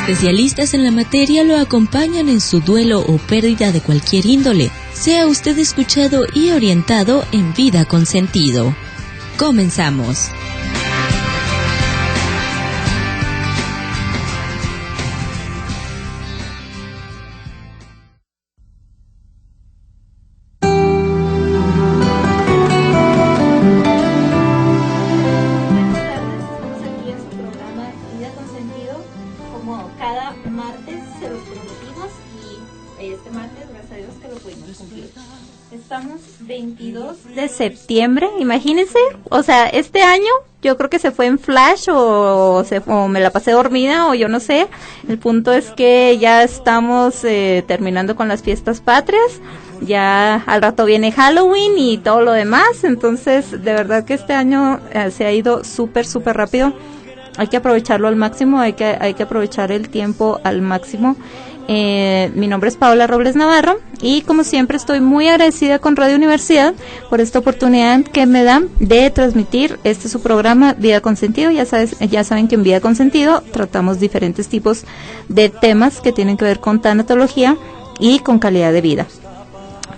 Especialistas en la materia lo acompañan en su duelo o pérdida de cualquier índole. Sea usted escuchado y orientado en Vida con Sentido. Comenzamos. Estamos 22 de septiembre, imagínense, o sea, este año yo creo que se fue en flash o me la pasé dormida o yo no sé. El punto es que ya estamos terminando con las fiestas patrias, ya al rato viene Halloween y todo lo demás, entonces de verdad que este año se ha ido súper rápido. Hay que aprovecharlo al máximo, hay que aprovechar el tiempo al máximo. Mi nombre es Paola Robles Navarro y como siempre estoy muy agradecida con Radio Universidad por esta oportunidad que me dan de transmitir su programa Vida con Sentido. Ya saben que en Vida con Sentido tratamos diferentes tipos de temas que tienen que ver con tanatología y con calidad de vida.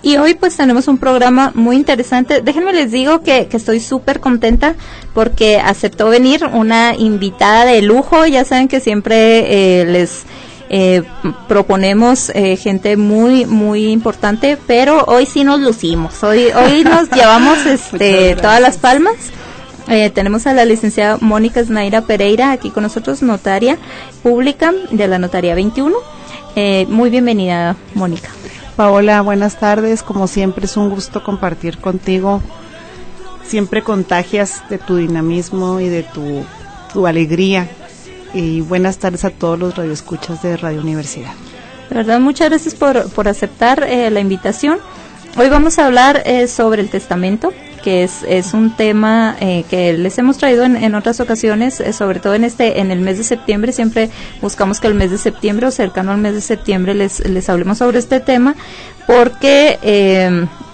Y hoy pues tenemos un programa muy interesante. Déjenme les digo que estoy súper contenta porque aceptó venir una invitada de lujo. Ya saben que siempre les proponemos gente muy importante, pero hoy sí nos lucimos. Hoy nos llevamos todas las palmas. Tenemos a la licenciada Mónica Snaira Pereira aquí con nosotros, notaria pública de la Notaría 21. Muy bienvenida, Mónica. Paola, buenas tardes. Como siempre es un gusto compartir contigo. Siempre contagias de tu dinamismo y de tu alegría. Y buenas tardes a todos los radioescuchas de Radio Universidad. De verdad, muchas gracias por aceptar la invitación. Hoy vamos a hablar sobre el testamento, que es un tema que les hemos traído en otras ocasiones, sobre todo en el mes de septiembre. Siempre buscamos que el mes de septiembre o cercano al mes de septiembre les hablemos sobre este tema, porque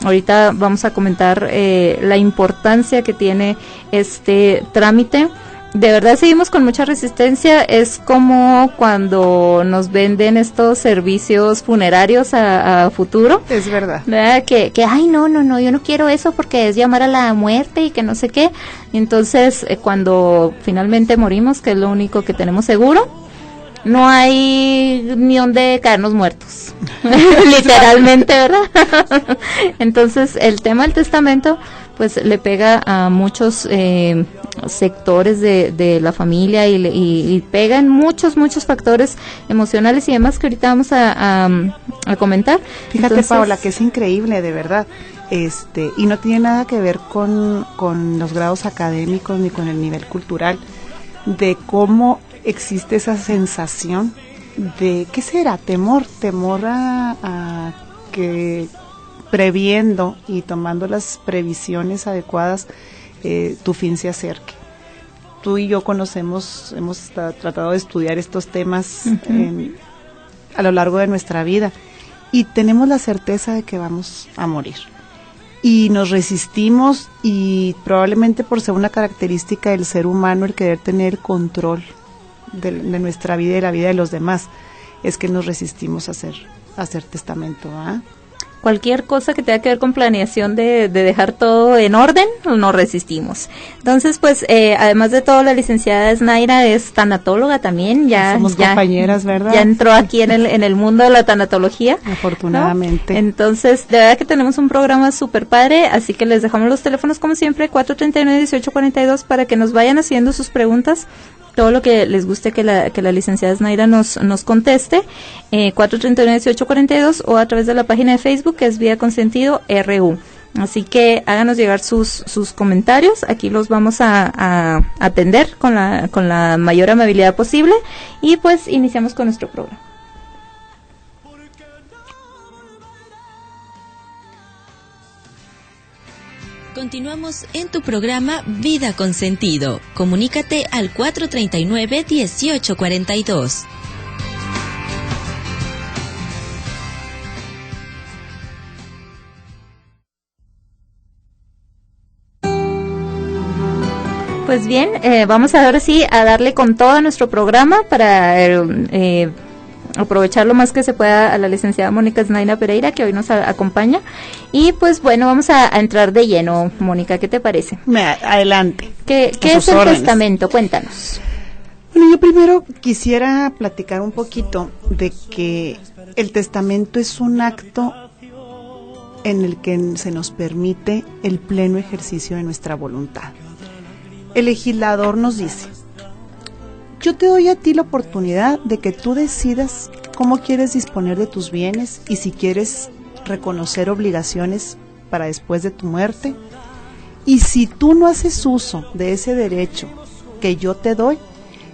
ahorita vamos a comentar la importancia que tiene este trámite. De verdad seguimos con mucha resistencia. Es como cuando nos venden estos servicios funerarios a futuro. Es verdad. ¿Verdad? Que ay, no, yo no quiero eso porque es llamar a la muerte y que no sé qué. Y entonces, cuando finalmente morimos, que es lo único que tenemos seguro, no hay ni donde caernos muertos. Literalmente, ¿verdad? Entonces, el tema del testamento pues le pega a muchos sectores de la familia y pega en muchos factores emocionales y demás que ahorita vamos a comentar. Fíjate, entonces, Paola, que es increíble, de verdad, y no tiene nada que ver con los grados académicos ni con el nivel cultural, de cómo existe esa sensación de, ¿qué será? Temor a que previendo y tomando las previsiones adecuadas, tu fin se acerque. Tú y yo hemos tratado de estudiar estos temas a lo largo de nuestra vida y tenemos la certeza de que vamos a morir. Y nos resistimos, y probablemente por ser una característica del ser humano el querer tener control de nuestra vida y de la vida de los demás, es que nos resistimos a hacer testamento, ¿ah? Cualquier cosa que tenga que ver con planeación de dejar todo en orden, nos resistimos. Entonces, pues, además de todo, la licenciada Snaira es tanatóloga también. Somos compañeras, ¿verdad? Ya entró aquí en el mundo de la tanatología, afortunadamente, ¿no? Entonces, de verdad que tenemos un programa súper padre, así que les dejamos los teléfonos como siempre, 439-1842, para que nos vayan haciendo sus preguntas, todo lo que les guste que la licenciada Snaira nos conteste, 439-1842, o a través de la página de Facebook, que es Vida con Sentido RU. Así que háganos llegar sus comentarios, aquí los vamos a atender con la mayor amabilidad posible, y pues iniciamos con nuestro programa. Continuamos en tu programa Vida con Sentido. Comunícate al 439-1842. Pues bien, vamos ahora sí a darle con todo a nuestro programa para aprovechar lo más que se pueda a la licenciada Mónica Znaina Pereira, que hoy nos acompaña. Y pues bueno, vamos a entrar de lleno. Mónica, ¿qué te parece? Adelante. ¿Qué es el testamento? Cuéntanos. Bueno, yo primero quisiera platicar un poquito de que el testamento es un acto en el que se nos permite el pleno ejercicio de nuestra voluntad. El legislador nos dice: yo te doy a ti la oportunidad de que tú decidas cómo quieres disponer de tus bienes y si quieres reconocer obligaciones para después de tu muerte. Y si tú no haces uso de ese derecho que yo te doy,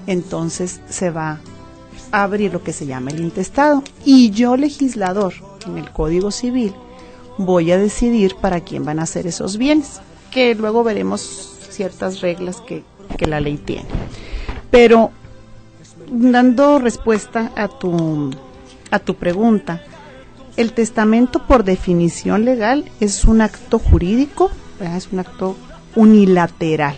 entonces se va a abrir lo que se llama el intestado. Y yo, legislador, en el Código Civil, voy a decidir para quién van a ser esos bienes, que luego veremos ciertas reglas que la ley tiene. Pero dando respuesta a tu pregunta, el testamento por definición legal es un acto jurídico, ¿verdad? Es un acto unilateral,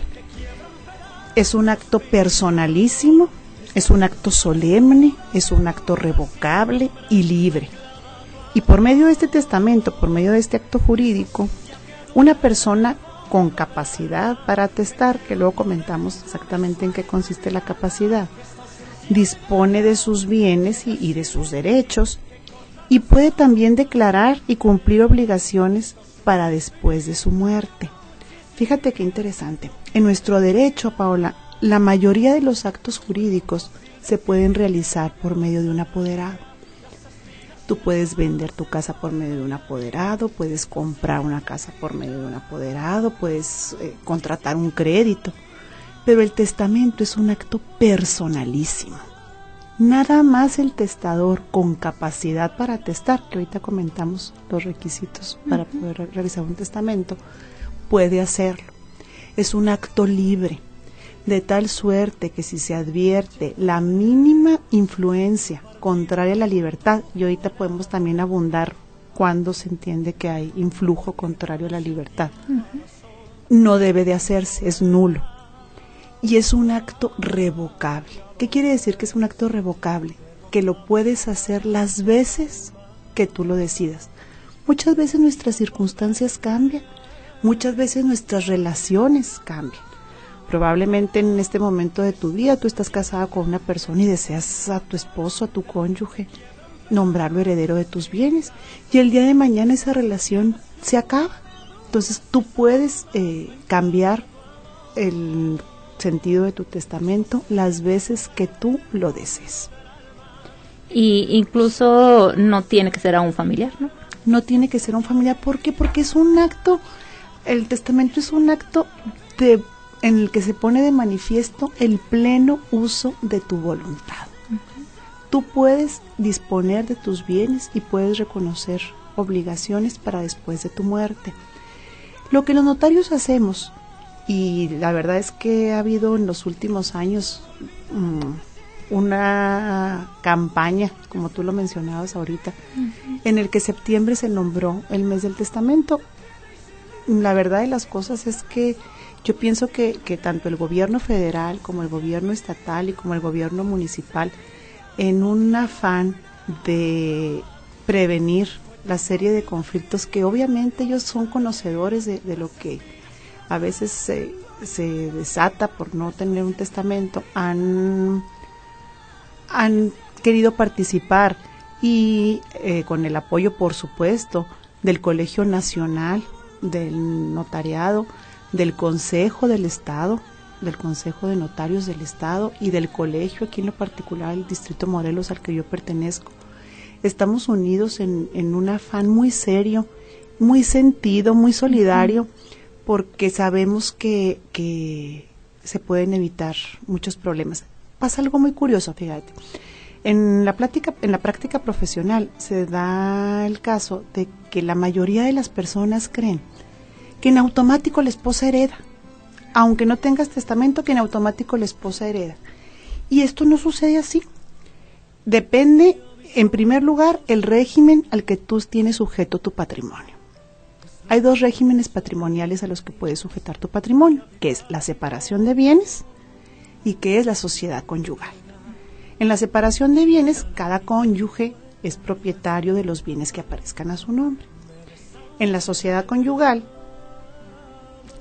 es un acto personalísimo, es un acto solemne, es un acto revocable y libre. Y por medio de este testamento, por medio de este acto jurídico, una persona con capacidad para atestar, que luego comentamos exactamente en qué consiste la capacidad, dispone de sus bienes y de sus derechos, y puede también declarar y cumplir obligaciones para después de su muerte. Fíjate qué interesante. En nuestro derecho, Paola, la mayoría de los actos jurídicos se pueden realizar por medio de un apoderado. Tú puedes vender tu casa por medio de un apoderado, puedes comprar una casa por medio de un apoderado, puedes contratar un crédito, pero el testamento es un acto personalísimo. Nada más el testador con capacidad para atestar, que ahorita comentamos los requisitos para poder realizar un testamento, puede hacerlo. Es un acto libre, de tal suerte que si se advierte la mínima influencia contraria a la libertad, y ahorita podemos también abundar cuando se entiende que hay influjo contrario a la libertad, no debe de hacerse, es nulo. Y es un acto revocable. ¿Qué quiere decir que es un acto revocable? Que lo puedes hacer las veces que tú lo decidas. Muchas veces nuestras circunstancias cambian, muchas veces nuestras relaciones cambian. Probablemente en este momento de tu vida tú estás casada con una persona y deseas a tu esposo, a tu cónyuge, nombrarlo heredero de tus bienes, y el día de mañana esa relación se acaba. Entonces tú puedes cambiar el sentido de tu testamento las veces que tú lo desees. Y incluso no tiene que ser a un familiar, ¿no? No tiene que ser un familiar. ¿Por qué? Porque es un acto, el testamento es un acto en el que se pone de manifiesto el pleno uso de tu voluntad. Tú puedes disponer de tus bienes y puedes reconocer obligaciones para después de tu muerte. Lo que los notarios hacemos, y la verdad es que ha habido en los últimos años una campaña, como tú lo mencionabas ahorita, en el que septiembre se nombró el mes del testamento. La verdad de las cosas es que yo pienso que tanto el gobierno federal como el gobierno estatal y como el gobierno municipal, en un afán de prevenir la serie de conflictos que obviamente ellos son conocedores de lo que a veces se desata por no tener un testamento, han querido participar y con el apoyo, por supuesto, del Colegio Nacional del Notariado, del Consejo del Estado, del Consejo de Notarios del Estado y del colegio, aquí en lo particular el Distrito Morelos al que yo pertenezco. Estamos unidos en un afán muy serio, muy sentido, muy solidario, porque sabemos que se pueden evitar muchos problemas. Pasa algo muy curioso, fíjate. En la práctica profesional se da el caso de que la mayoría de las personas creen que en automático la esposa hereda, aunque no tengas testamento, que en automático la esposa hereda. Y esto no sucede así. Depende, en primer lugar, el régimen al que tú tienes sujeto tu patrimonio. hay dos regímenes patrimoniales a los que puedes sujetar tu patrimonio, que es la separación de bienes y que es la sociedad conyugal. En la separación de bienes, cada cónyuge es propietario de los bienes que aparezcan a su nombre. En la sociedad conyugal,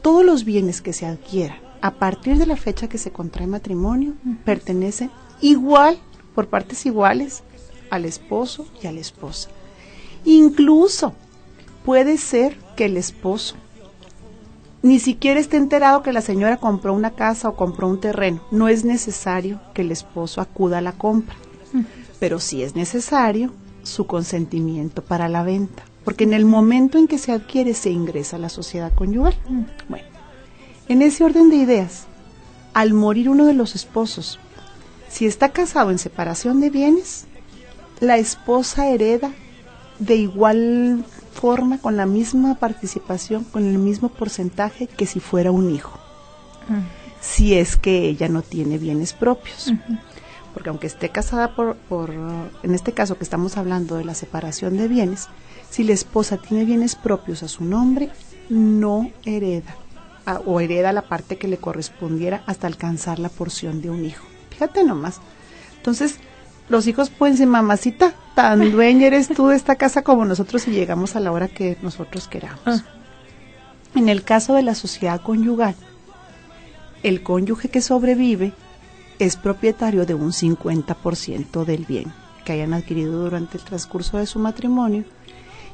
todos los bienes que se adquieran a partir de la fecha que se contrae matrimonio pertenecen igual, por partes iguales, al esposo y a la esposa. Incluso puede ser que el esposo ni siquiera esté enterado que la señora compró una casa o compró un terreno. No es necesario que el esposo acuda a la compra, pero sí es necesario su consentimiento para la venta, porque en el momento en que se adquiere se ingresa a la sociedad conyugal. Bueno, en ese orden de ideas, al morir uno de los esposos, si está casado en separación de bienes, la esposa hereda de igual forma, con la misma participación, con el mismo porcentaje que si fuera un hijo, si es que ella no tiene bienes propios. Porque aunque esté casada en este caso que estamos hablando de la separación de bienes, si la esposa tiene bienes propios a su nombre, no hereda, o hereda la parte que le correspondiera hasta alcanzar la porción de un hijo. Fíjate nomás. Entonces, los hijos pueden decir, mamacita, tan dueña eres tú de esta casa como nosotros y llegamos a la hora que nosotros queramos. En el caso de la sociedad conyugal, el cónyuge que sobrevive es propietario de un 50% del bien que hayan adquirido durante el transcurso de su matrimonio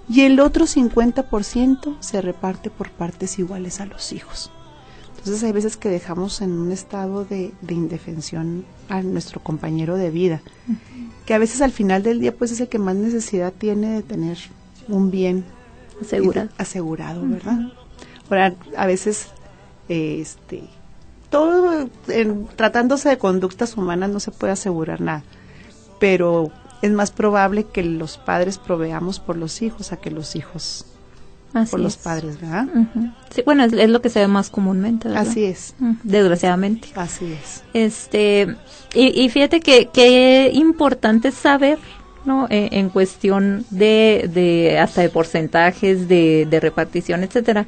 y el otro 50% se reparte por partes iguales a los hijos. Entonces hay veces que dejamos en un estado de indefensión a nuestro compañero de vida, que a veces al final del día pues es el que más necesidad tiene de tener un bien asegurado, ¿verdad? Ahora, a veces todo tratándose de conductas humanas no se puede asegurar nada, pero es más probable que los padres proveamos por los hijos a que los hijos por los padres, ¿verdad? Sí, bueno, es lo que se ve más comúnmente, ¿verdad? Así es. Desgraciadamente. Así es. Y fíjate que importante saber, ¿no? En cuestión de hasta de porcentajes, de repartición, etcétera.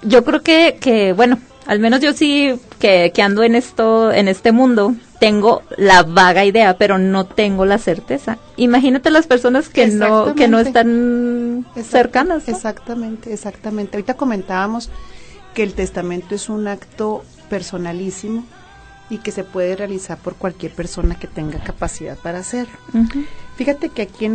Yo creo que bueno, al menos yo sí que ando en este mundo, tengo la vaga idea, pero no tengo la certeza. Imagínate las personas que no están cercanas, ¿no? Exactamente. Ahorita comentábamos que el testamento es un acto personalísimo y que se puede realizar por cualquier persona que tenga capacidad para hacerlo. Fíjate que aquí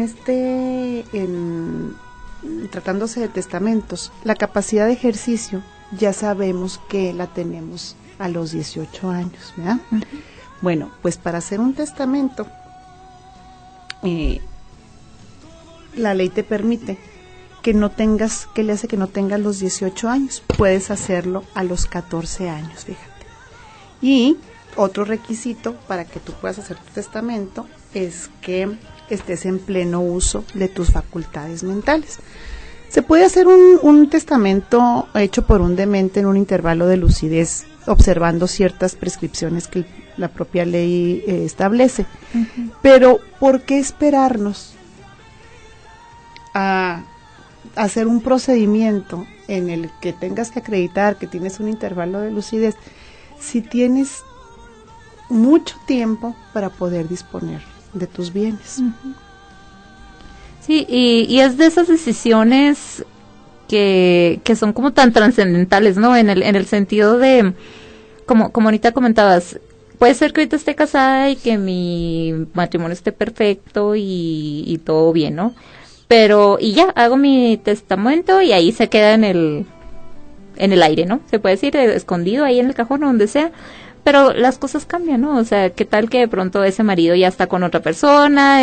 tratándose de testamentos, la capacidad de ejercicio ya sabemos que la tenemos a los 18 años, ¿verdad? Bueno, pues para hacer un testamento, la ley te permite que no tengas los 18 años, puedes hacerlo a los 14 años, fíjate. Y otro requisito para que tú puedas hacer tu testamento es que estés en pleno uso de tus facultades mentales. Se puede hacer un testamento hecho por un demente en un intervalo de lucidez, observando ciertas prescripciones que la propia ley establece. Pero, ¿por qué esperarnos a hacer un procedimiento en el que tengas que acreditar que tienes un intervalo de lucidez si tienes mucho tiempo para poder disponer de tus bienes? Sí, y es de esas decisiones que son como tan trascendentales, ¿no? En el sentido de, como ahorita comentabas, puede ser que ahorita esté casada y que mi matrimonio esté perfecto y todo bien, ¿no? Pero, y ya, hago mi testamento y ahí se queda en el aire, ¿no? Se puede decir, escondido ahí en el cajón o donde sea. Pero las cosas cambian, ¿no? O sea, ¿qué tal que de pronto ese marido ya está con otra persona,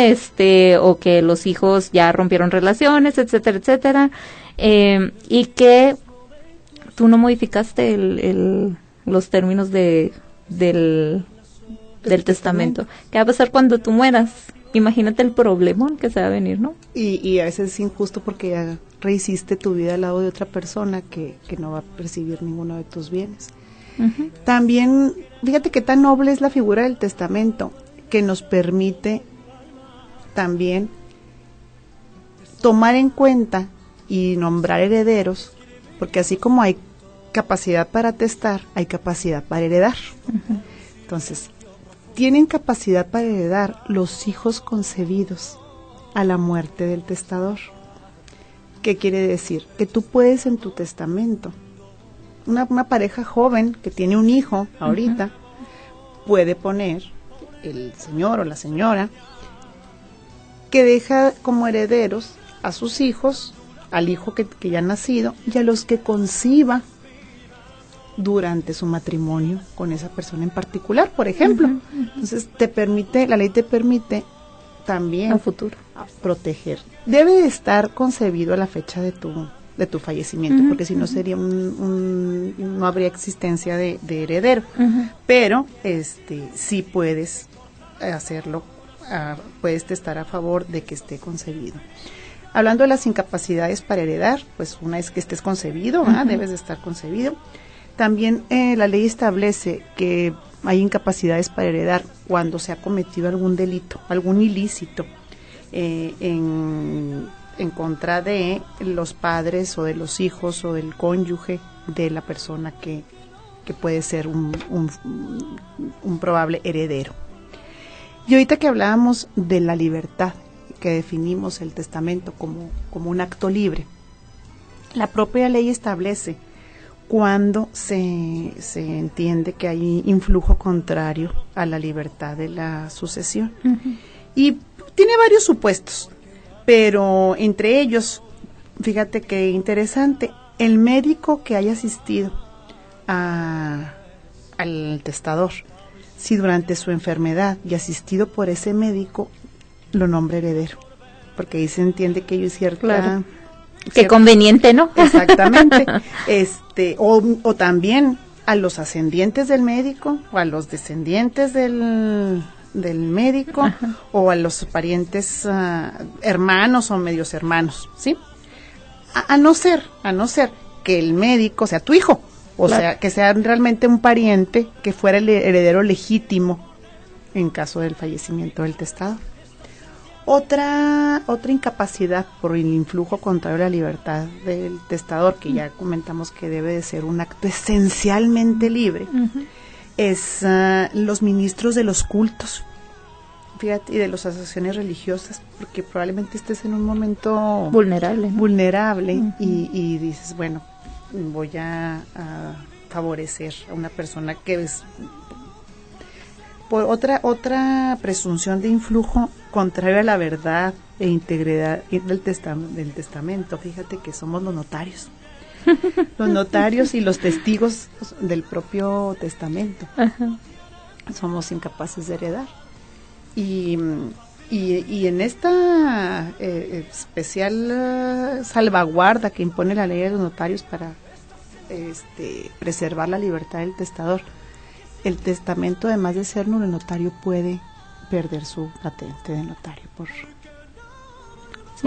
o que los hijos ya rompieron relaciones, etcétera, etcétera, y que tú no modificaste los términos del testamento? ¿Qué va a pasar cuando tú mueras? Imagínate el problemón que se va a venir, ¿no? Y a veces es injusto porque ya rehiciste tu vida al lado de otra persona que no va a percibir ninguno de tus bienes. También, fíjate qué tan noble es la figura del testamento, que nos permite también tomar en cuenta y nombrar herederos, porque así como hay capacidad para testar, hay capacidad para heredar. Entonces, tienen capacidad para heredar los hijos concebidos a la muerte del testador. ¿Qué quiere decir? Que tú puedes en tu testamento, una pareja joven que tiene un hijo ahorita, puede poner el señor o la señora que deja como herederos a sus hijos, al hijo que ya ha nacido y a los que conciba durante su matrimonio con esa persona en particular, por ejemplo. Entonces la ley te permite también a futuro proteger. Debe de estar concebido a la fecha de tu fallecimiento, porque si no sería no habría existencia de heredero. Pero sí puedes hacerlo, puedes testar a favor de que esté concebido. Hablando de las incapacidades para heredar, pues una es que estés concebido, debes de estar concebido. También la ley establece que hay incapacidades para heredar cuando se ha cometido algún delito, algún ilícito en contra de los padres o de los hijos o del cónyuge de la persona que puede ser un probable heredero. Y ahorita que hablábamos de la libertad, que definimos el testamento como un acto libre, la propia ley establece cuando se entiende que hay influjo contrario a la libertad de la sucesión. Y tiene varios supuestos, pero entre ellos, fíjate qué interesante, el médico que haya asistido al testador, si durante su enfermedad y asistido por ese médico, lo nombra heredero, porque ahí se entiende que hay cierta... Claro. Qué conveniente, ¿no? Exactamente. O también a los ascendientes del médico, o a los descendientes del médico, o a los parientes hermanos o medios hermanos, ¿sí? A no ser que el médico sea tu hijo, o sea, que sea realmente un pariente que fuera el heredero legítimo en caso del fallecimiento del testador. Otra incapacidad por el influjo contrario a la libertad del testador, que ya comentamos que debe de ser un acto esencialmente libre, es los ministros de los cultos, fíjate, y de las asociaciones religiosas, porque probablemente estés en un momento vulnerable y dices, bueno, voy a favorecer a una persona que es... Por otra presunción de influjo contrario a la verdad e integridad del testamento, fíjate que somos los notarios. Los notarios y los testigos del propio testamento. Somos incapaces de heredar. Y en esta especial salvaguarda que impone la ley de los notarios para preservar la libertad del testador, el testamento, además de ser nulo, el notario puede perder su patente de notario por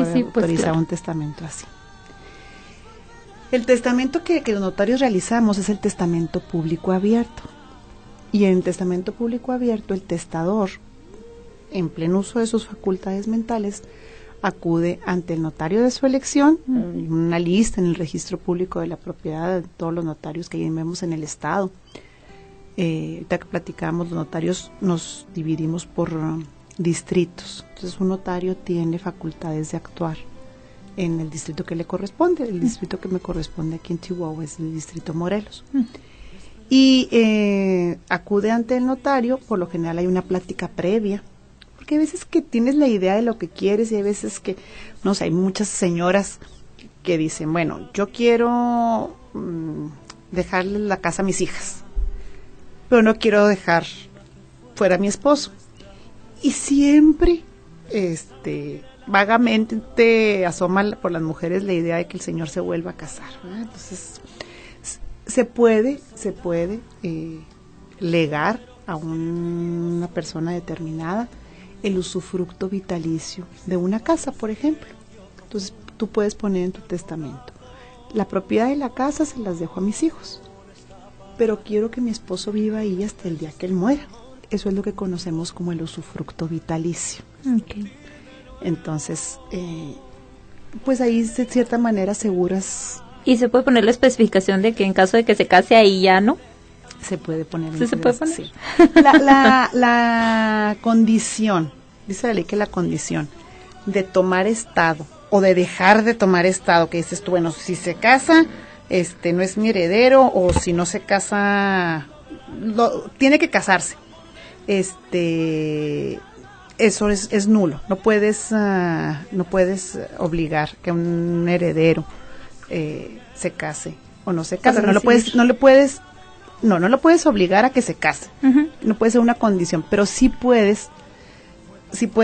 autorizar un testamento así. El testamento que los notarios realizamos es el testamento público abierto. Y en el testamento público abierto, el testador, en pleno uso de sus facultades mentales, acude ante el notario de su elección, una lista en el registro público de la propiedad de todos los notarios que vemos en el estado. Ahorita que platicamos, los notarios nos dividimos por distritos. Entonces, un notario tiene facultades de actuar en el distrito que le corresponde. El distrito que me corresponde aquí en Chihuahua es el distrito Morelos. Y acude ante el notario. Por lo general hay una plática previa, porque hay veces que tienes la idea de lo que quieres y hay veces que, no sé, hay muchas señoras que dicen, bueno, yo quiero dejarle la casa a mis hijas, pero no quiero dejar fuera a mi esposo. Y siempre, vagamente te asoma por las mujeres la idea de que el señor se vuelva a casar, ¿verdad? Entonces, se puede legar a una persona determinada el usufructo vitalicio de una casa, por ejemplo. Entonces, tú puedes poner en tu testamento, la propiedad de la casa se las dejo a mis hijos, pero quiero que mi esposo viva ahí hasta el día que él muera. Eso es lo que conocemos como el usufructo vitalicio. Okay. Entonces, pues ahí de cierta manera aseguras. ¿Y se puede poner la especificación de que en caso de que se case ahí ya no? Se puede poner. ¿Sí se puede poner? Sí. La condición, dice la ley que la condición de tomar estado o de dejar de tomar estado, que dices tú, bueno, si se casa, no es mi heredero, o si no se casa, tiene que casarse. Eso es nulo. No puedes obligar que un heredero se case o no se case. No lo puedes obligar a que se case. Uh-huh. No puede ser una condición, pero sí puede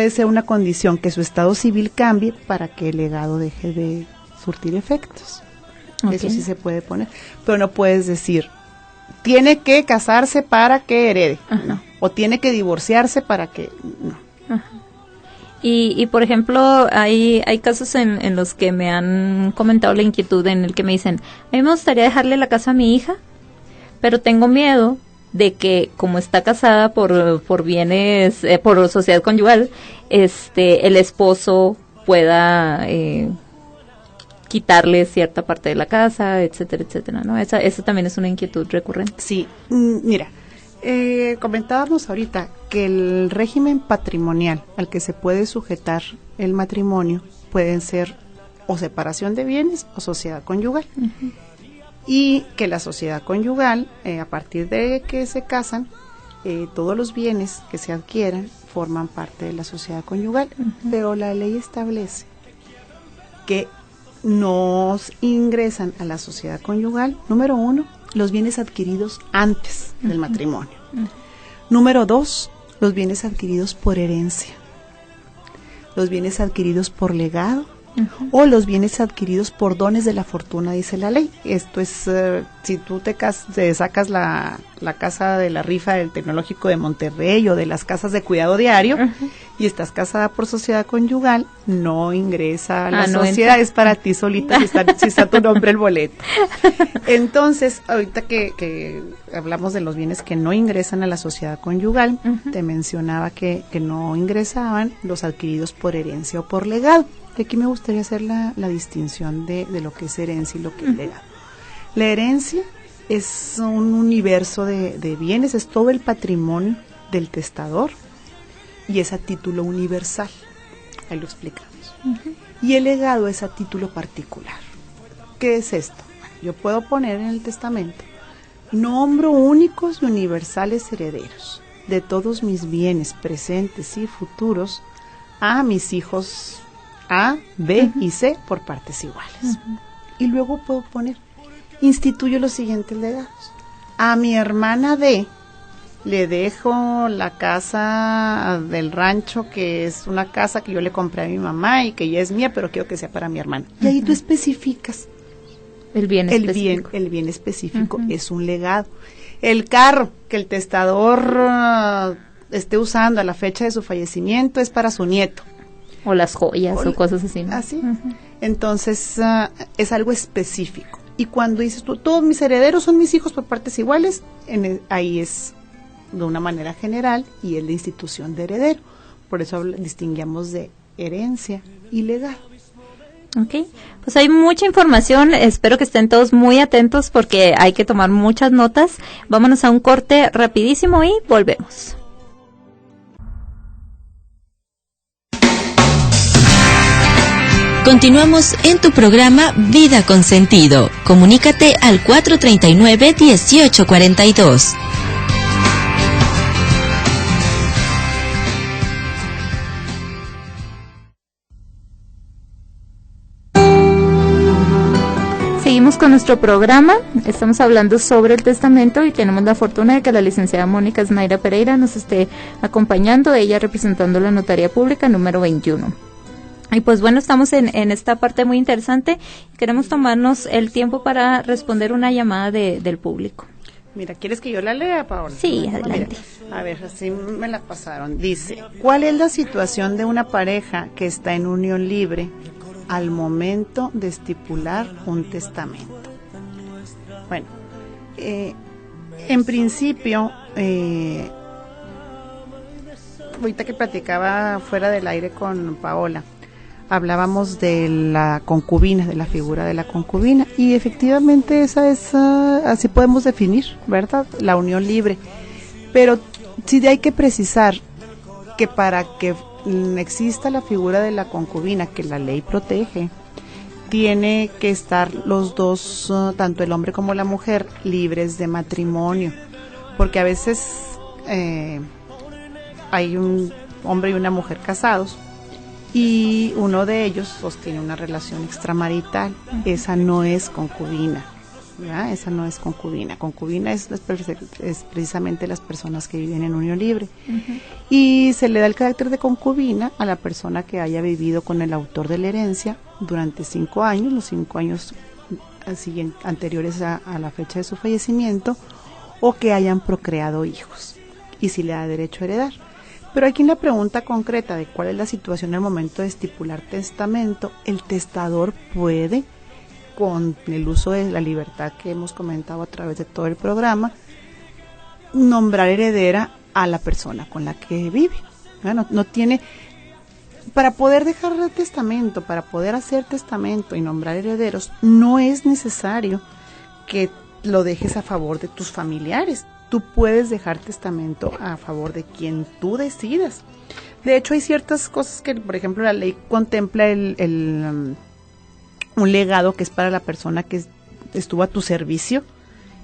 ser una condición que su estado civil cambie para que el legado deje de surtir efectos. Okay. Eso sí se puede poner, pero no puedes decir tiene que casarse para que herede, uh-huh. No, o tiene que divorciarse para que no. Uh-huh. Y por ejemplo, hay casos en los que me han comentado la inquietud en el que me dicen, a mí me gustaría dejarle la casa a mi hija, pero tengo miedo de que como está casada por bienes, por sociedad conyugal, el esposo pueda quitarle cierta parte de la casa, etcétera, etcétera, ¿no? Esa también es una inquietud recurrente. Sí, mira, comentábamos ahorita que el régimen patrimonial al que se puede sujetar el matrimonio pueden ser o separación de bienes o sociedad conyugal. Uh-huh. Y que la sociedad conyugal, a partir de que se casan, todos los bienes que se adquieran forman parte de la sociedad conyugal. Uh-huh. Pero la ley establece que no ingresan a la sociedad conyugal, número 1, los bienes adquiridos antes del matrimonio. Uh-huh. Número 2, los bienes adquiridos por herencia, los bienes adquiridos por legado, uh-huh. o los bienes adquiridos por dones de la fortuna, dice la ley. Esto es, si tú te sacas la casa de la rifa del Tecnológico de Monterrey o de las casas de cuidado diario, uh-huh. y estás casada por sociedad conyugal, no ingresa a la sociedad, es para ti solita si está tu nombre el boleto. Entonces, ahorita que hablamos de los bienes que no ingresan a la sociedad conyugal, uh-huh. te mencionaba que no ingresaban los adquiridos por herencia o por legado. Aquí me gustaría hacer la distinción de lo que es herencia y lo que es legado. La herencia es un universo de bienes, es todo el patrimonio del testador y es a título universal. Ahí lo explicamos. Uh-huh. Y el legado es a título particular. ¿Qué es esto? Yo puedo poner en el testamento: nombro únicos y universales herederos de todos mis bienes presentes y futuros a mis hijos A, B uh-huh. y C por partes iguales. Uh-huh. Y luego puedo poner, instituyo los siguientes legados. A mi hermana D le dejo la casa del rancho, que es una casa que yo le compré a mi mamá y que ya es mía, pero quiero que sea para mi hermana. Uh-huh. Y ahí tú especificas. El bien específico uh-huh. es un legado. El carro que el testador esté usando a la fecha de su fallecimiento es para su nieto. O las joyas o cosas así, ¿no? Así. Uh-huh. Entonces, es algo específico. Y cuando dices tú, todos mis herederos son mis hijos por partes iguales, ahí es de una manera general y es la institución de heredero. Por eso distinguíamos de herencia y legado. Ok, pues hay mucha información, espero que estén todos muy atentos porque hay que tomar muchas notas. Vámonos a un corte rapidísimo y volvemos. Continuamos en tu programa Vida con Sentido. Comunícate al 439-1842. Seguimos con nuestro programa, estamos hablando sobre el testamento y tenemos la fortuna de que la licenciada Mónica Snaira Pereira nos esté acompañando, ella representando la Notaría Pública número 21. Y pues bueno, estamos en esta parte muy interesante. Queremos tomarnos el tiempo para responder una llamada del público. Mira, ¿quieres que yo la lea, Paola? Sí, adelante. Mira, a ver, así me la pasaron. Dice, ¿cuál es la situación de una pareja que está en unión libre al momento de estipular un testamento? Bueno, en principio, ahorita que platicaba fuera del aire con Paola, hablábamos de la concubina, de la figura de la concubina, y efectivamente esa es, así podemos definir, ¿verdad? La unión libre. Pero sí hay que precisar que para que exista la figura de la concubina, que la ley protege, tiene que estar los dos, tanto el hombre como la mujer, libres de matrimonio, porque a veces hay un hombre y una mujer casados y uno de ellos sostiene una relación extramarital. Esa no es concubina, ¿verdad? Esa no es concubina. Concubina es precisamente las personas que viven en unión libre. Y se le da el carácter de concubina a la persona que haya vivido con el autor de la herencia durante 5 años, los 5 años anteriores a la fecha de su fallecimiento, o que hayan procreado hijos, y si le da derecho a heredar. Pero aquí en la pregunta concreta de cuál es la situación al momento de estipular testamento, el testador puede, con el uso de la libertad que hemos comentado a través de todo el programa, nombrar heredera a la persona con la que vive. Bueno, no tiene, para poder dejar el testamento, para poder hacer testamento y nombrar herederos, no es necesario que lo dejes a favor de tus familiares. Tú puedes dejar testamento a favor de quien tú decidas. De hecho, hay ciertas cosas que, por ejemplo, la ley contempla un legado que es para la persona que estuvo a tu servicio,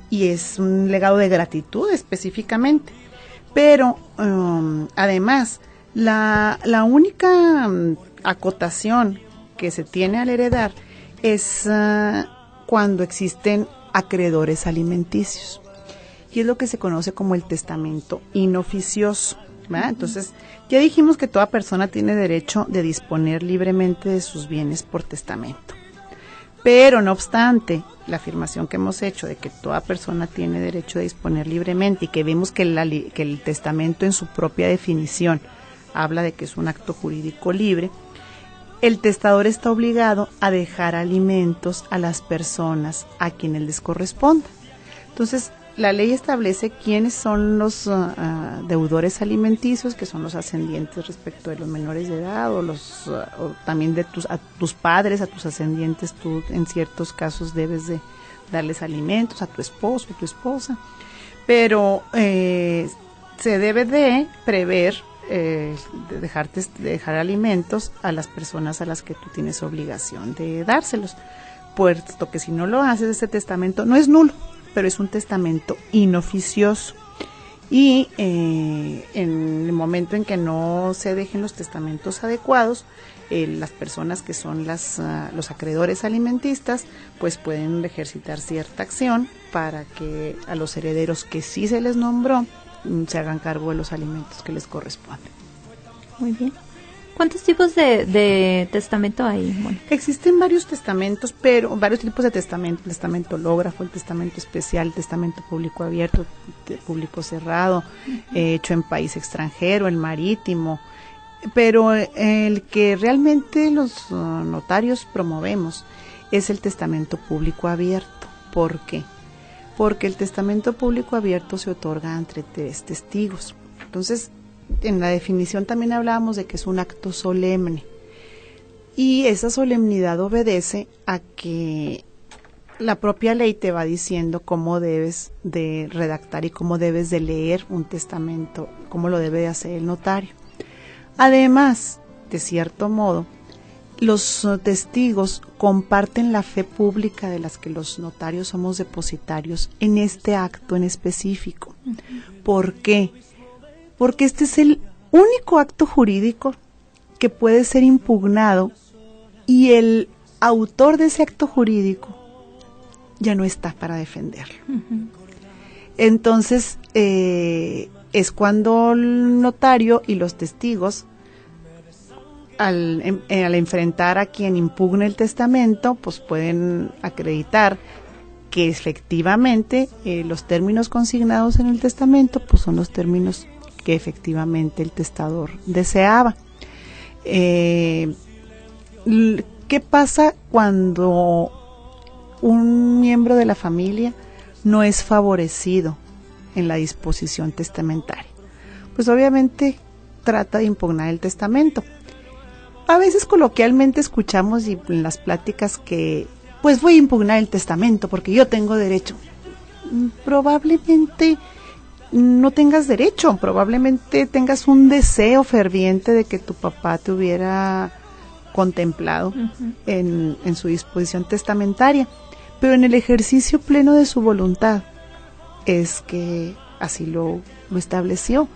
y es un legado de gratitud específicamente. Pero además, la única acotación que se tiene al heredar es cuando existen acreedores alimenticios, y es lo que se conoce como el testamento inoficioso, ¿verdad? Entonces, ya dijimos que toda persona tiene derecho de disponer libremente de sus bienes por testamento. Pero, no obstante, la afirmación que hemos hecho de que toda persona tiene derecho de disponer libremente, y que vemos que el testamento en su propia definición habla de que es un acto jurídico libre, el testador está obligado a dejar alimentos a las personas a quienes les corresponda. Entonces, la ley establece quiénes son los deudores alimenticios, que son los ascendientes respecto de los menores de edad, o también de a tus padres, a tus ascendientes. Tú en ciertos casos debes de darles alimentos a tu esposo o tu esposa, pero se debe de prever dejar alimentos a las personas a las que tú tienes obligación de dárselos, puesto que si no lo haces, ese testamento no es nulo, pero es un testamento inoficioso. Y en el momento en que no se dejen los testamentos adecuados, las personas que son los acreedores alimentistas, pues pueden ejercitar cierta acción para que a los herederos que sí se les nombró se hagan cargo de los alimentos que les corresponden. Muy bien. ¿Cuántos tipos de testamento hay, Mónica? Existen varios testamentos, pero varios tipos de testamento: el testamento hológrafo, el testamento especial, el testamento público abierto, público cerrado, hecho en país extranjero, el marítimo. Pero el que realmente los notarios promovemos es el testamento público abierto. ¿Por qué? Porque el testamento público abierto se otorga entre 3 testigos. Entonces, en la definición también hablábamos de que es un acto solemne, y esa solemnidad obedece a que la propia ley te va diciendo cómo debes de redactar y cómo debes de leer un testamento, cómo lo debe de hacer el notario. Además, de cierto modo, los testigos comparten la fe pública de las que los notarios somos depositarios en este acto en específico. ¿Por qué? Porque este es el único acto jurídico que puede ser impugnado, y el autor de ese acto jurídico ya no está para defenderlo. Entonces, es cuando el notario y los testigos, al enfrentar a quien impugne el testamento, pues pueden acreditar que efectivamente los términos consignados en el testamento pues son los términos que efectivamente el testador deseaba. ¿Qué pasa cuando un miembro de la familia no es favorecido en la disposición testamentaria? Pues obviamente trata de impugnar el testamento. a veces coloquialmente escuchamos y en las pláticas que pues voy a impugnar el testamento porque yo tengo derecho. Probablemente no tengas derecho, probablemente tengas un deseo ferviente de que tu papá te hubiera contemplado en su disposición testamentaria, pero en el ejercicio pleno de su voluntad es que así lo estableció.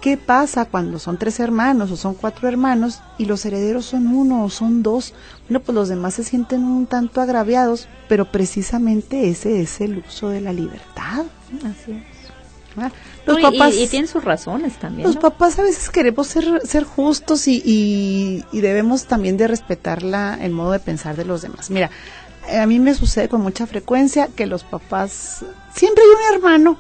¿Qué pasa cuando son 3 hermanos o son 4 hermanos y los herederos son 1 o son 2? Bueno, pues los demás se sienten un tanto agraviados, pero precisamente ese es el uso de la libertad. Así es. Los papás, y tienen sus razones también. Los papás a veces queremos ser justos y debemos también de respetar el modo de pensar de los demás. Mira, a mí me sucede con mucha frecuencia que los papás, siempre hay un hermano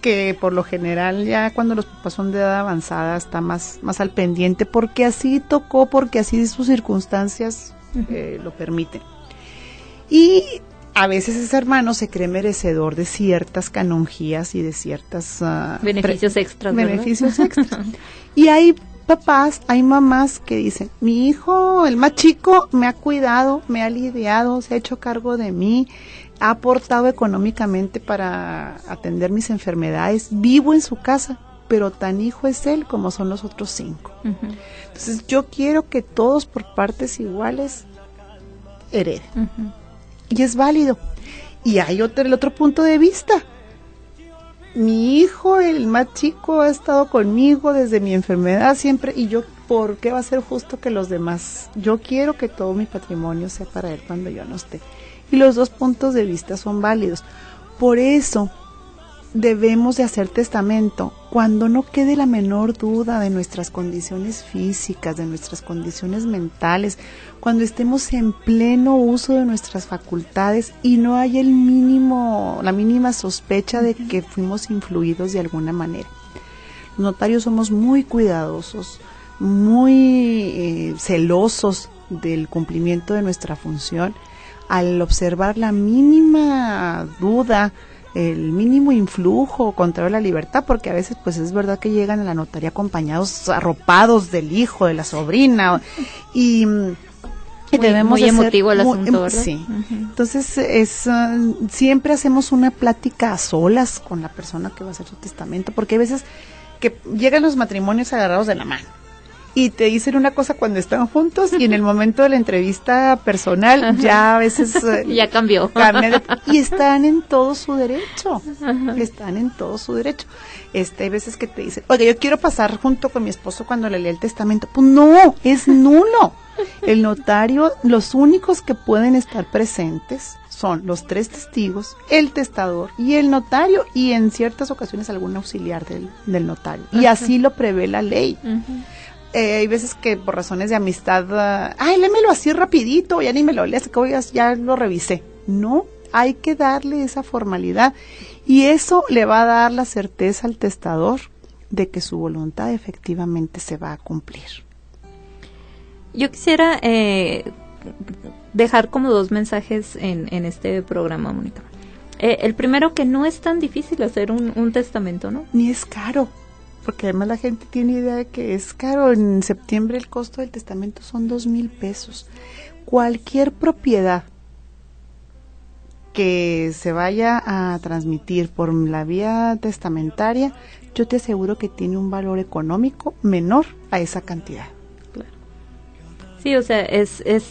que por lo general ya cuando los papás son de edad avanzada está más al pendiente porque así tocó, porque así sus circunstancias lo permiten. Y a veces ese hermano se cree merecedor de ciertas canonjías y de ciertas beneficios extras. Beneficios extras. Y hay papás, hay mamás que dicen, mi hijo, el más chico, me ha cuidado, me ha lidiado, se ha hecho cargo de mí, ha aportado económicamente para atender mis enfermedades, vivo en su casa, pero tan hijo es él como son los otros 5. Entonces yo quiero que todos por partes iguales hereden. Y es válido. Y hay el otro punto de vista. Mi hijo, el más chico, ha estado conmigo desde mi enfermedad siempre, y yo, ¿por qué va a ser justo que los demás? Yo quiero que todo mi patrimonio sea para él cuando yo no esté. Y los 2 puntos de vista son válidos. Por eso debemos de hacer testamento cuando no quede la menor duda de nuestras condiciones físicas, de nuestras condiciones mentales, cuando estemos en pleno uso de nuestras facultades y no hay la mínima sospecha de que fuimos influidos de alguna manera. Los notarios somos muy cuidadosos, muy celosos del cumplimiento de nuestra función. Al observar la mínima duda, el mínimo influjo contrario a la libertad, porque a veces pues es verdad que llegan a la notaría acompañados, arropados del hijo, de la sobrina, y debemos muy emotivo el asunto, ¿verdad? Sí. Entonces siempre hacemos una plática a solas con la persona que va a hacer su testamento, porque hay veces que llegan los matrimonios agarrados de la mano y te dicen una cosa cuando están juntos y en el momento de la entrevista personal ya a veces ya cambió. Y están en todo su derecho. Están en todo su derecho. Hay veces que te dicen, oye, yo quiero pasar junto con mi esposo cuando le lea el testamento. Pues no, es nulo. El notario, los únicos que pueden estar presentes son los 3 testigos, el testador y el notario, y en ciertas ocasiones algún auxiliar del notario. Y así lo prevé la ley. Hay veces que por razones de amistad, lémelo así rapidito, ya ni me lo leas, que ya lo revisé. No, hay que darle esa formalidad y eso le va a dar la certeza al testador de que su voluntad efectivamente se va a cumplir. Yo quisiera dejar como 2 mensajes en este programa, Mónica. El primero, que no es tan difícil hacer un testamento, ¿no? Ni es caro. Porque además la gente tiene idea de que es caro. En septiembre el costo del testamento son 2,000 pesos. Cualquier propiedad que se vaya a transmitir por la vía testamentaria, yo te aseguro que tiene un valor económico menor a esa cantidad. Claro. Sí, o sea,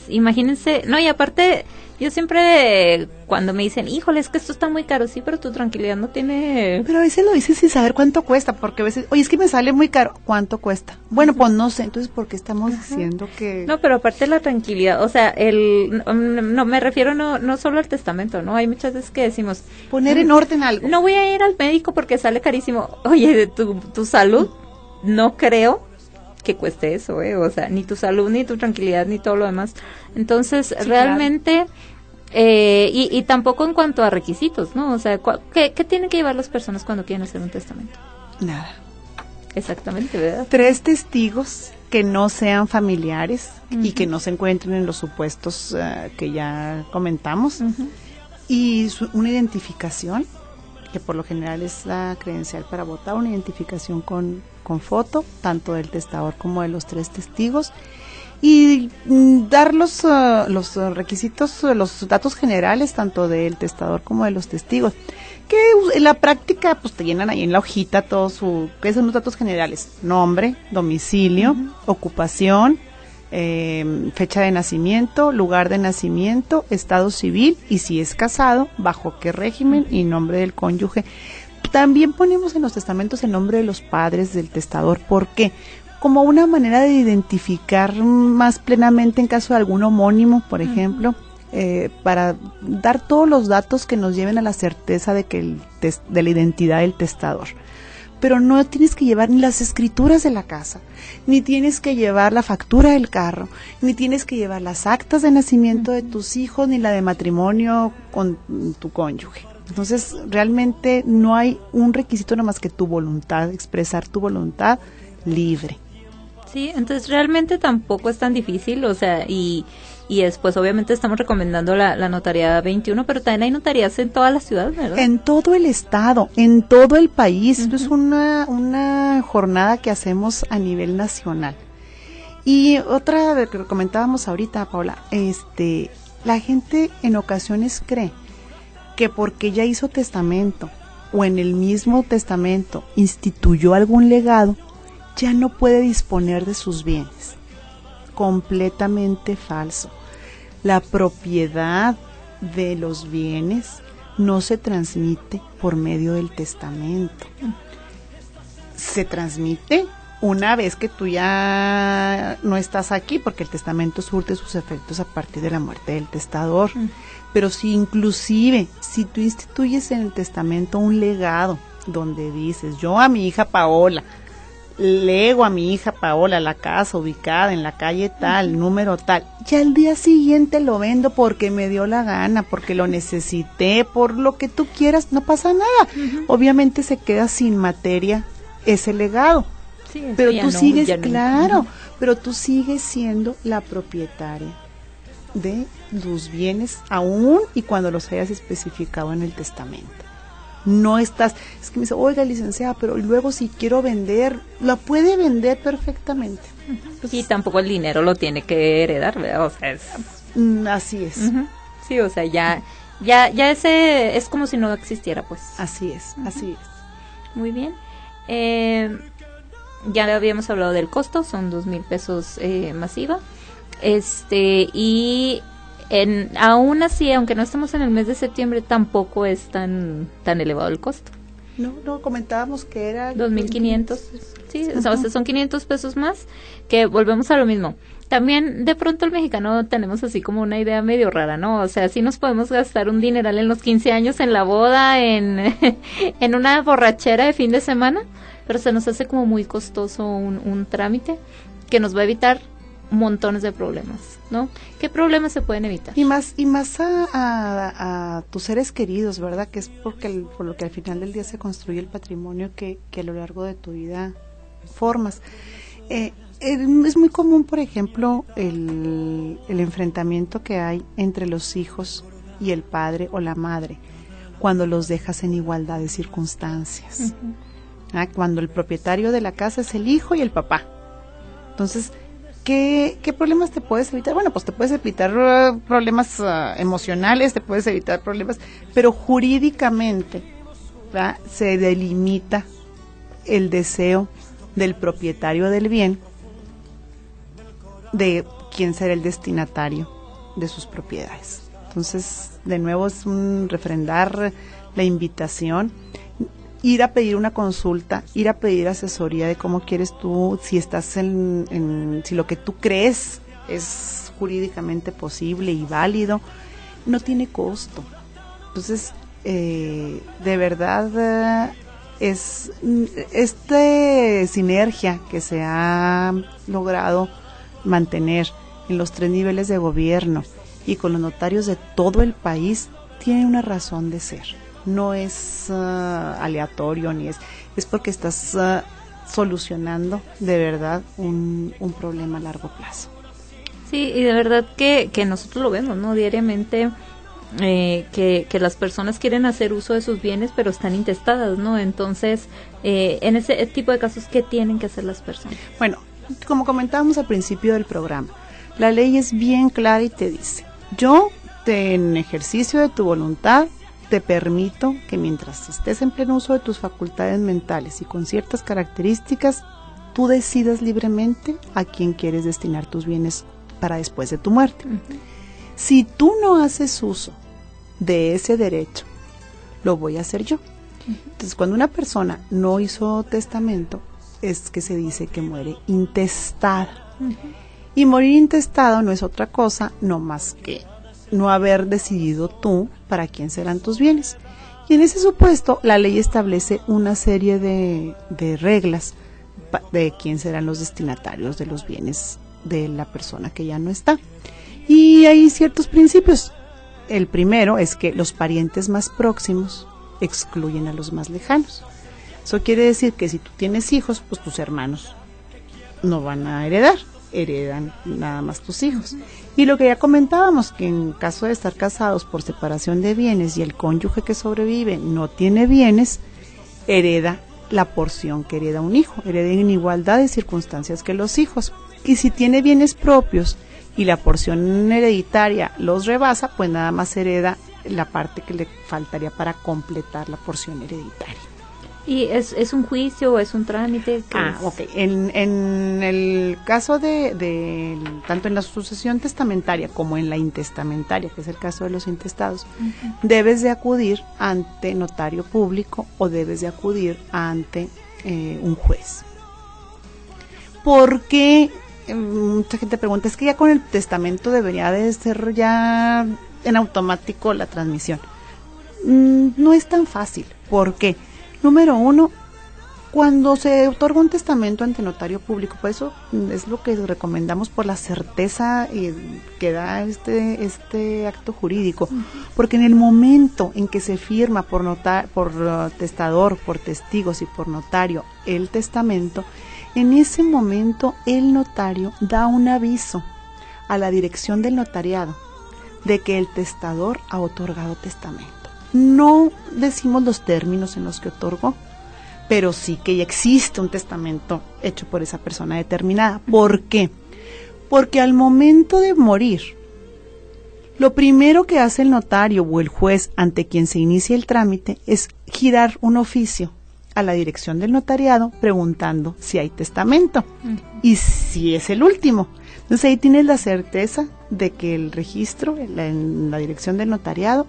imagínense, no, y aparte, yo siempre, cuando me dicen, híjole, es que esto está muy caro, sí, pero tu tranquilidad no tiene... Pero a veces lo dices sin saber cuánto cuesta, porque a veces, oye, es que me sale muy caro, ¿cuánto cuesta? Bueno, pues no sé, entonces, ¿por qué estamos diciendo que...? No, pero aparte la tranquilidad, o sea, no me refiero no solo al testamento, ¿no? Hay muchas veces que decimos... Poner en orden algo. No voy a ir al médico porque sale carísimo. Oye, de tu salud, no creo que cueste eso, o sea, ni tu salud, ni tu tranquilidad, ni todo lo demás. Entonces, sí, realmente, claro. Y tampoco en cuanto a requisitos, ¿no? O sea, ¿qué tienen que llevar las personas cuando quieren hacer un testamento? Nada. Exactamente, ¿verdad? 3 testigos que no sean familiares y que no se encuentren en los supuestos que ya comentamos, y una identificación, que por lo general es la credencial para votar, una identificación con foto, tanto del testador como de los 3 testigos, y dar los requisitos, los datos generales, tanto del testador como de los testigos, que en la práctica pues te llenan ahí en la hojita todos ¿qué son los datos generales? Nombre, domicilio, ocupación, fecha de nacimiento, lugar de nacimiento, estado civil, y si es casado, bajo qué régimen, y nombre del cónyuge. También ponemos en los testamentos el nombre de los padres del testador. ¿Por qué? Como una manera de identificar más plenamente en caso de algún homónimo, por ejemplo, para dar todos los datos que nos lleven a la certeza de que de la identidad del testador. Pero no tienes que llevar ni las escrituras de la casa, ni tienes que llevar la factura del carro, ni tienes que llevar las actas de nacimiento de tus hijos, ni la de matrimonio con tu cónyuge. Entonces, realmente no hay un requisito nada más que tu voluntad, expresar tu voluntad libre. Sí, entonces realmente tampoco es tan difícil, o sea, y después obviamente estamos recomendando la notaría 21, pero también hay notarías en toda la ciudad, ¿verdad? En todo el estado, en todo el país. Esto es una jornada que hacemos a nivel nacional. Y otra que comentábamos ahorita, Paula, la gente en ocasiones cree que porque ya hizo testamento o en el mismo testamento instituyó algún legado, ya no puede disponer de sus bienes. Completamente falso. La propiedad de los bienes no se transmite por medio del testamento. Se transmite una vez que tú ya no estás aquí, porque el testamento surte sus efectos a partir de la muerte del testador. Pero si tú instituyes en el testamento un legado donde dices, yo a mi hija Paola lego a mi hija Paola la casa ubicada en la calle tal, número tal, ya al día siguiente lo vendo porque me dio la gana, porque lo necesité, por lo que tú quieras, no pasa nada. Obviamente se queda sin materia ese legado, sí, pero tú sigues, claro, pero tú sigues siendo la propietaria de tus bienes aún y cuando los hayas especificado en el testamento. No estás, es que me dice, oiga, licenciada, pero luego si quiero vender, lo puede vender perfectamente. Entonces, y tampoco el dinero lo tiene que heredar, ¿verdad? O sea, así es. Sí, o sea, ya ese es como si no existiera, pues. Así es, así es. Muy bien. Ya habíamos hablado del costo, son 2,000 pesos masiva. Y aún así, aunque no estamos en el mes de septiembre, tampoco es tan elevado el costo. No, comentábamos que era 2,500, sí, o sea, son 500 pesos más, que volvemos a lo mismo. También, de pronto, el mexicano tenemos así como una idea medio rara, ¿no? O sea, sí nos podemos gastar un dineral en los 15 años, en la boda, en una borrachera de fin de semana, pero se nos hace como muy costoso un trámite que nos va a evitar montones de problemas, ¿no? ¿Qué problemas se pueden evitar? Y más a tus seres queridos, ¿verdad? Que es por lo que al final del día se construye el patrimonio que a lo largo de tu vida formas. Es muy común, por ejemplo, el enfrentamiento que hay entre los hijos y el padre o la madre cuando los dejas en igualdad de circunstancias. Cuando el propietario de la casa es el hijo y el papá. Entonces, ¿qué problemas te puedes evitar? Bueno, pues te puedes evitar problemas emocionales, te puedes evitar problemas, pero jurídicamente, ¿verdad?, se delimita el deseo del propietario del bien de quién será el destinatario de sus propiedades. Entonces, de nuevo es un refrendar la invitación, ir a pedir una consulta, ir a pedir asesoría de cómo quieres tú, si estás si lo que tú crees es jurídicamente posible y válido, no tiene costo. Entonces, de verdad, es sinergia que se ha logrado mantener en los 3 niveles de gobierno y con los notarios de todo el país, tiene una razón de ser. No es aleatorio, ni es porque estás solucionando de verdad un problema a largo plazo. Sí, y de verdad que nosotros lo vemos, ¿no? Diariamente, que las personas quieren hacer uso de sus bienes, pero están intestadas, ¿no? Entonces, en ese tipo de casos, ¿qué tienen que hacer las personas? Bueno, como comentábamos al principio del programa, La ley es bien clara y te dice, yo en ejercicio de tu voluntad te permito que mientras estés en pleno uso de tus facultades mentales y con ciertas características, tú decidas libremente a quién quieres destinar tus bienes para después de tu muerte. Si tú no haces uso de ese derecho, lo voy a hacer yo. Entonces, cuando una persona no hizo testamento, es que se dice que muere intestada. Y morir intestado no es otra cosa, no más que no haber decidido tú para quién serán tus bienes. Y en ese supuesto, la ley establece una serie de reglas de quién serán los destinatarios de los bienes de la persona que ya no está. Y hay ciertos principios. El primero es que los parientes más próximos excluyen a los más lejanos. Eso quiere decir que si tú tienes hijos, pues tus hermanos no van a heredan nada más tus hijos. Y lo que ya comentábamos, que en caso de estar casados por separación de bienes y el cónyuge que sobrevive no tiene bienes, hereda la porción que hereda un hijo, hereda en igualdad de circunstancias que los hijos. Y si tiene bienes propios y la porción hereditaria los rebasa, pues nada más hereda la parte que le faltaría para completar la porción hereditaria. ¿Y es un juicio o es un trámite? Ok. En el caso de tanto en la sucesión testamentaria como en la intestamentaria, que es el caso de los intestados, debes de acudir ante notario público o debes de acudir ante un juez. ¿Por qué? Mucha gente pregunta, es que ya con el testamento debería de ser ya en automático la transmisión. No es tan fácil. ¿Por qué? Número uno, cuando se otorga un testamento ante notario público, por eso es lo que recomendamos por la certeza que da este acto jurídico, porque en el momento en que se firma por testador, por testigos y por notario el testamento, en ese momento el notario da un aviso a la dirección del notariado de que el testador ha otorgado testamento. No decimos los términos en los que otorgó, pero sí que ya existe un testamento hecho por esa persona determinada. ¿Por qué? Porque al momento de morir, lo primero que hace el notario o el juez ante quien se inicia el trámite es girar un oficio a la dirección del notariado preguntando si hay testamento y si es el último. Entonces ahí tienes la certeza de que el registro en la dirección del notariado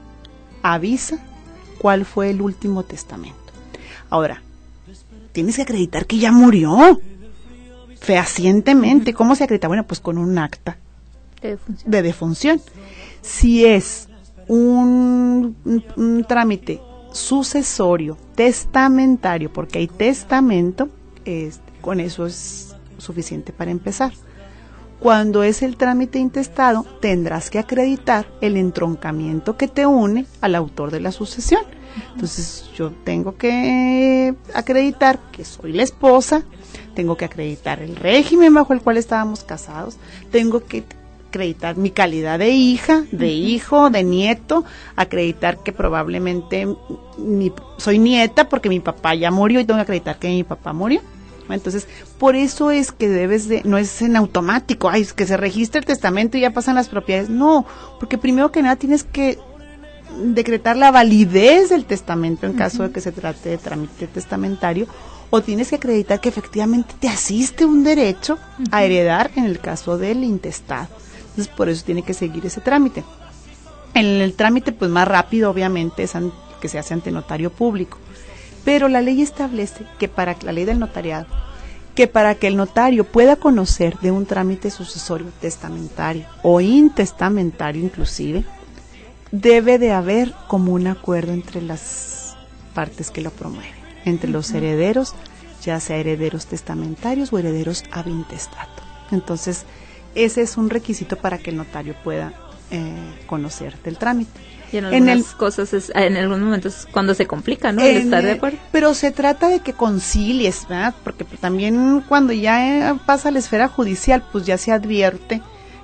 avisa cuál fue el último testamento. Ahora, tienes que acreditar que ya murió fehacientemente. ¿Cómo se acredita? Bueno, pues con un acta de defunción. Si es un trámite sucesorio, testamentario, porque hay testamento, con eso es suficiente para empezar. Cuando es el trámite intestado, tendrás que acreditar el entroncamiento que te une al autor de la sucesión. Entonces, yo tengo que acreditar que soy la esposa, tengo que acreditar el régimen bajo el cual estábamos casados, tengo que acreditar mi calidad de hija, de hijo, de nieto, acreditar que probablemente soy nieta porque mi papá ya murió y tengo que acreditar que mi papá murió. Entonces, por eso es que no es en automático, es que se registre el testamento y ya pasan las propiedades. No, porque primero que nada tienes que decretar la validez del testamento en caso de que se trate de trámite testamentario, o tienes que acreditar que efectivamente te asiste un derecho a heredar en el caso del intestado. Entonces, por eso tiene que seguir ese trámite. En el trámite, pues más rápido, obviamente, es que se hace ante notario público. Pero la ley establece que la ley del notariado, que para que el notario pueda conocer de un trámite sucesorio, testamentario o intestamentario inclusive, debe de haber como un acuerdo entre las partes que lo promueven, entre los herederos, ya sea herederos testamentarios o herederos ab intestato. Entonces, ese es un requisito para que el notario pueda conocer del trámite. Y en algunos momentos cuando se complica, ¿no? El estar de acuerdo. Pero se trata de que concilies, ¿verdad? Porque también cuando ya pasa a la esfera judicial, pues ya se advierte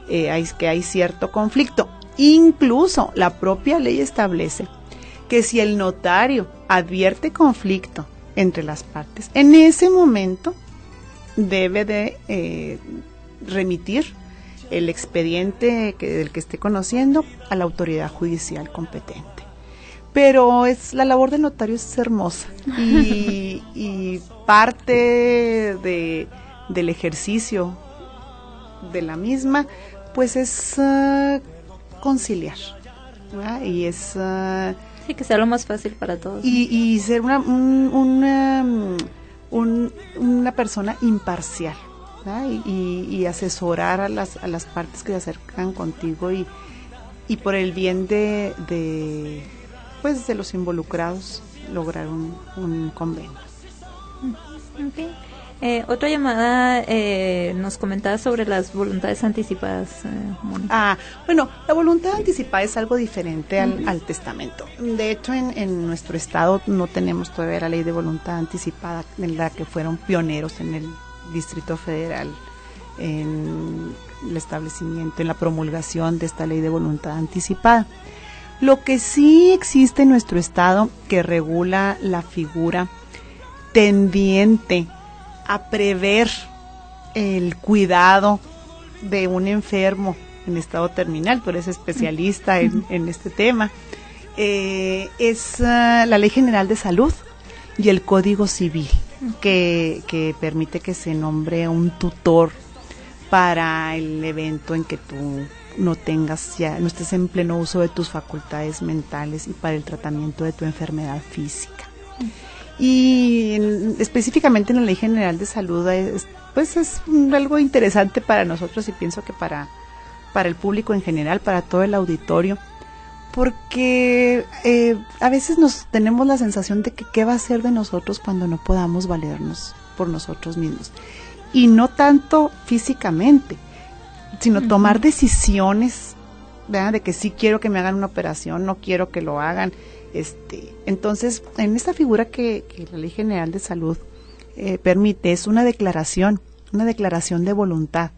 que hay cierto conflicto. Incluso la propia ley establece que si el notario advierte conflicto entre las partes, en ese momento debe de remitir el expediente del que esté conociendo a la autoridad judicial competente. Pero la labor del notario es hermosa y parte del ejercicio de la misma, pues es conciliar, ¿verdad? Y es sí, que sea lo más fácil para todos. Y ser una persona imparcial, ¿verdad? Y asesorar a las partes que se acercan contigo y por el bien de los involucrados lograr un convenio. Okay. Otra llamada nos comentaba sobre las voluntades anticipadas, Mónica. Bueno, la voluntad anticipada es algo diferente al testamento. De hecho, en nuestro estado no tenemos todavía la ley de voluntad anticipada, en la que fueron pioneros en el Distrito Federal en el establecimiento, en la promulgación de esta ley de voluntad anticipada. Lo que sí existe en nuestro estado que regula la figura tendiente a prever el cuidado de un enfermo en estado terminal, tú eres especialista en este tema, es la Ley General de Salud y el Código Civil, que permite que se nombre un tutor para el evento en que tú no estés en pleno uso de tus facultades mentales y para el tratamiento de tu enfermedad física. Y específicamente en la Ley General de Salud es algo interesante para nosotros y pienso que para el público en general, para todo el auditorio, porque a veces tenemos la sensación de que qué va a ser de nosotros cuando no podamos valernos por nosotros mismos. Y no tanto físicamente, sino tomar decisiones, ¿verdad? De que sí quiero que me hagan una operación, no quiero que lo hagan. Entonces, en esta figura que la Ley General de Salud permite, es una declaración de voluntad,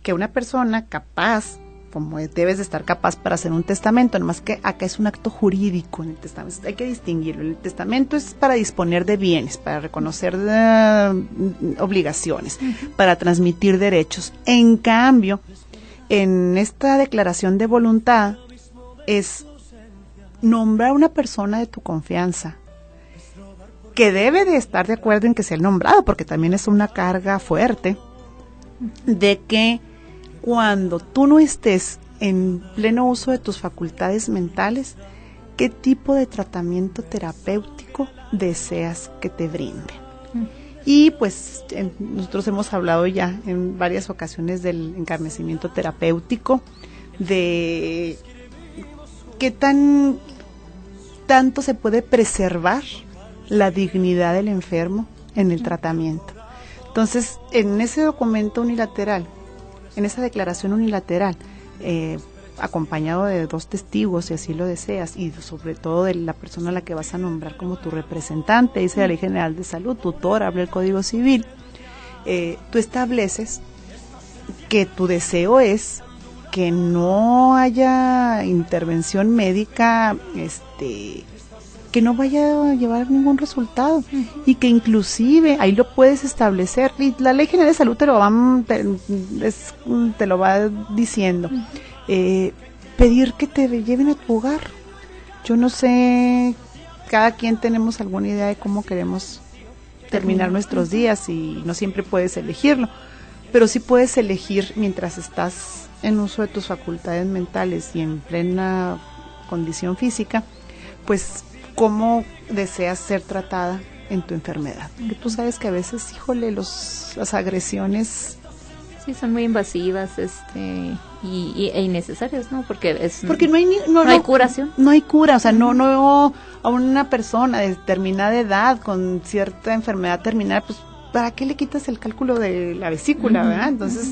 que una persona capaz, como debes de estar capaz para hacer un testamento, nomás que acá es un acto jurídico en el testamento, hay que distinguirlo. El testamento es para disponer de bienes, para reconocer obligaciones, para transmitir derechos. En cambio, en esta declaración de voluntad es nombrar a una persona de tu confianza, que debe de estar de acuerdo en que sea el nombrado, porque también es una carga fuerte, de que cuando tú no estés en pleno uso de tus facultades mentales, ¿qué tipo de tratamiento terapéutico deseas que te brinde? Y pues nosotros hemos hablado ya en varias ocasiones del encarnecimiento terapéutico, de qué tanto se puede preservar la dignidad del enfermo en el tratamiento. Entonces, en ese documento unilateral, en esa declaración unilateral, acompañado de 2 testigos, si así lo deseas, y sobre todo de la persona a la que vas a nombrar como tu representante, dice la Ley General de Salud, tutor, habla el Código Civil, tú estableces que tu deseo es que no haya intervención médica, que no vaya a llevar ningún resultado, y que inclusive ahí lo puedes establecer, y la Ley General de Salud te lo va diciendo, pedir que te lleven a tu hogar. Yo no sé, cada quien tenemos alguna idea de cómo queremos terminar nuestros días y no siempre puedes elegirlo, pero sí puedes elegir mientras estás en uso de tus facultades mentales y en plena condición física, pues cómo deseas ser tratada en tu enfermedad. Porque tú sabes que a veces, híjole, las agresiones sí son muy invasivas, e innecesarias, ¿no? Porque no hay curación. No hay cura, o sea, no a una persona de determinada edad con cierta enfermedad terminal, pues ¿para qué le quitas el cálculo de la vesícula, verdad? Entonces,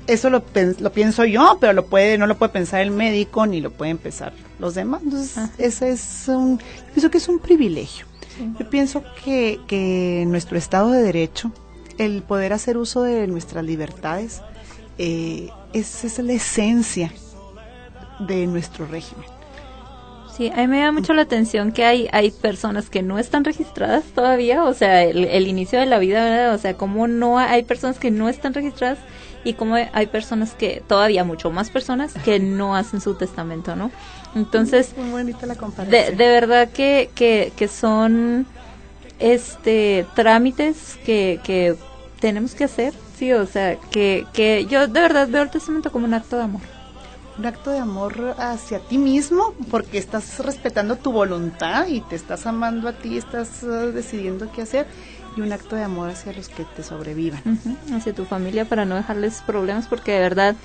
eso lo pienso yo, pero no lo puede pensar el médico ni lo pueden pensar los demás. Entonces, pienso que es un privilegio. Sí. Yo pienso que nuestro Estado de Derecho, el poder hacer uso de nuestras libertades, es la esencia de nuestro régimen. Sí, a mí me llama mucho la atención que hay personas que no están registradas todavía, o sea, el inicio de la vida, ¿verdad? O sea, como no hay personas que no están registradas y como hay personas que, todavía mucho más personas que no hacen su testamento, ¿no? Entonces, muy bonita la comparación. De verdad que son trámites que tenemos que hacer, sí, o sea, que yo de verdad veo el testamento como un acto de amor. Un acto de amor hacia ti mismo, porque estás respetando tu voluntad y te estás amando a ti, estás decidiendo qué hacer, y un acto de amor hacia los que te sobrevivan. Uh-huh. Hacia tu familia, para no dejarles problemas, porque de verdad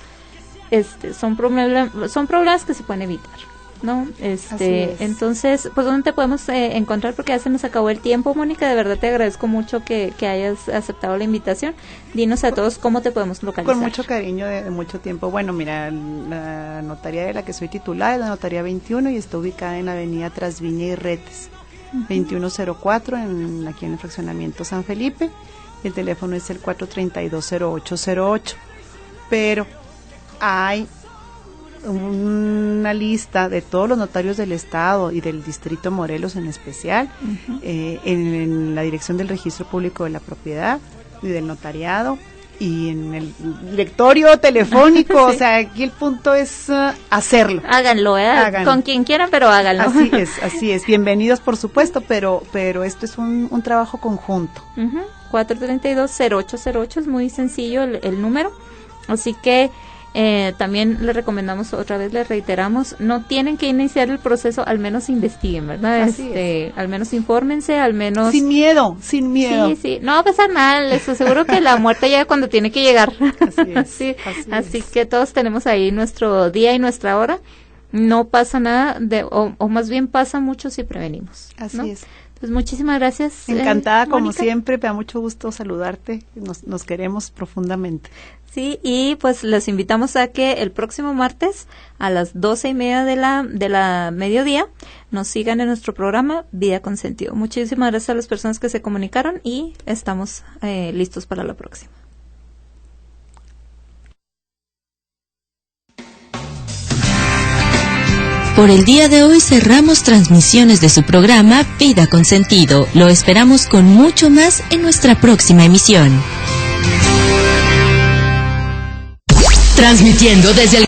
son problemas que se pueden evitar, ¿no? Entonces, pues, ¿dónde te podemos encontrar? Porque ya se nos acabó el tiempo, Mónica. De verdad te agradezco mucho que hayas aceptado la invitación. Dinos a todos cómo te podemos localizar. Con mucho cariño, de mucho tiempo. Bueno, mira, la notaría de la que soy titular es la Notaría 21 y está ubicada en Avenida Trasviña y Retes, 2104, aquí en el fraccionamiento San Felipe. El teléfono es el 432-0808. Pero hay una lista de todos los notarios del estado y del distrito Morelos en especial, en la dirección del Registro Público de la Propiedad y del notariado y en el directorio telefónico. Sí. O sea, aquí el punto es hacerlo. Háganlo, háganlo, con quien quieran, pero háganlo. Así es. Bienvenidos, por supuesto, pero esto es un trabajo conjunto. 432-0808 es muy sencillo el número, así que también les recomendamos, otra vez les reiteramos, no tienen que iniciar el proceso, al menos investiguen, ¿verdad? Al menos infórmense, al menos... Sin miedo. Sí, no va a pasar nada, les aseguro que la muerte llega cuando tiene que llegar. Así que todos tenemos ahí nuestro día y nuestra hora, no pasa nada, o más bien pasa mucho si prevenimos, ¿no? Así es. Pues muchísimas gracias. Encantada, como Mónica. siempre, me da mucho gusto saludarte, nos queremos profundamente. Sí, y pues les invitamos a que el próximo martes a las 12:30 de la mediodía nos sigan en nuestro programa Vida con Sentido. Muchísimas gracias a las personas que se comunicaron y estamos listos para la próxima. Por el día de hoy cerramos transmisiones de su programa Vida con Sentido. Lo esperamos con mucho más en nuestra próxima emisión. Transmitiendo desde el